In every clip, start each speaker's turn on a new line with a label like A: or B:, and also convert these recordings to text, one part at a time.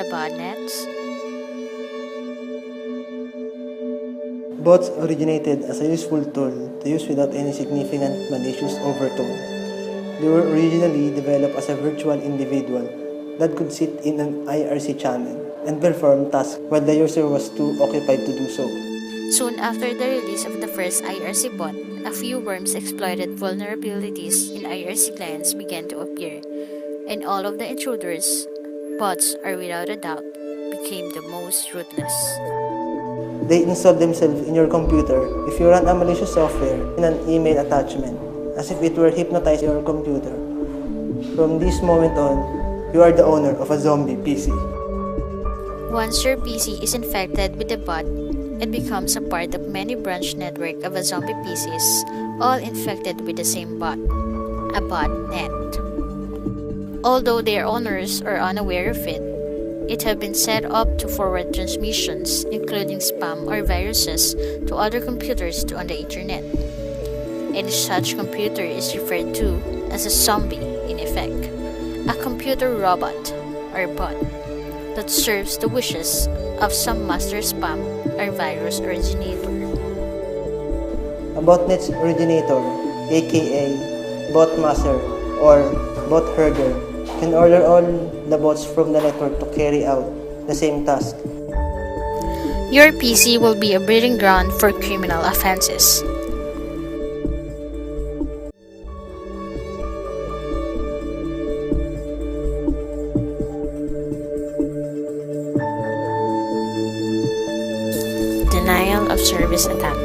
A: the botnets?
B: Bots originated as a useful tool to use without any significant malicious overtone. They were originally developed as a virtual individual that could sit in an IRC channel and perform tasks while the user was too occupied to do so.
A: Soon after the release of the first IRC bot, a few worms exploited vulnerabilities in IRC clients began to appear, and all of the intruders, bots are without a doubt, became the most ruthless.
B: They install themselves in your computer if you run a malicious software in an email attachment, as if it were hypnotizing your computer. From this moment on, you are the owner of a zombie PC.
A: Once your PC is infected with the bot, it becomes a part of many branch network of a zombie PCs, all infected with the same bot, a botnet. Although their owners are unaware of it, it have been set up to forward transmissions, including spam or viruses, to other computers on the internet. Any such computer is referred to as a zombie, in effect, a computer robot or bot that serves the wishes of some master spam or virus originator.
B: A botnet's originator, aka botmaster or bot herder, can order all the bots from the network to carry out the same task.
A: Your PC will be a breeding ground for criminal offenses. Denial of service attack,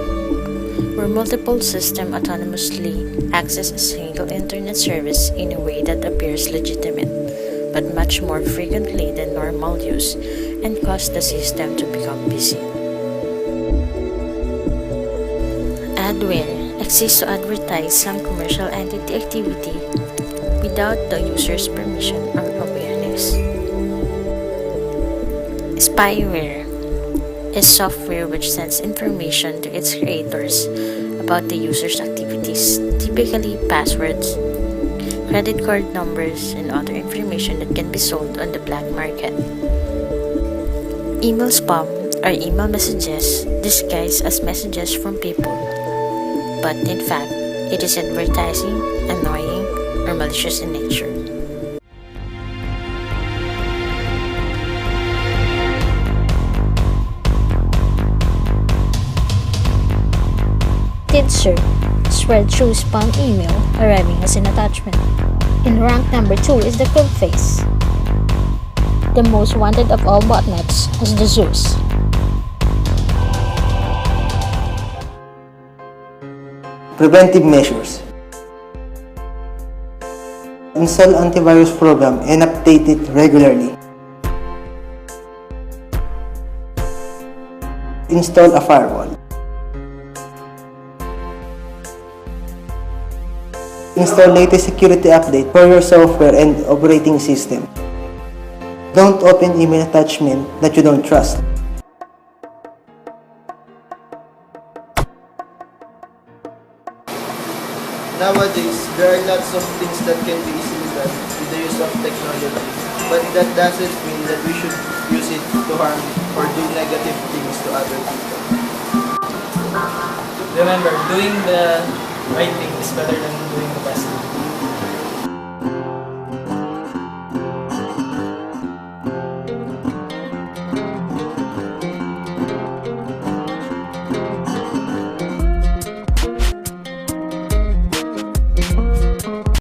A: where multiple systems autonomously access a single internet service in a way that appears legitimate, but much more frequently than normal use, and cause the system to become busy. Adware exists to advertise some commercial entity activity without the user's permission or awareness. Spyware is software which sends information to its creators about the user's activities, typically passwords, credit card numbers, and other information that can be sold on the black market. Email spam are email messages disguised as messages from people, but in fact, it is advertising, annoying, or malicious in nature.
C: Tidser, spread through spam email arriving as an attachment. In rank number 2 is the Cribface, the most wanted of all botnets as the Zeus.
B: Preventive measures. Install antivirus program and update it regularly. Install a firewall. Install latest security update for your software and operating system. Don't open email attachment that you don't trust.
D: Nowadays, there are lots of things that can be easily done with the use of technology, but that doesn't mean that we should use it to harm or do negative things to other people.
E: Remember, doing the right thing is better than doing the best thing.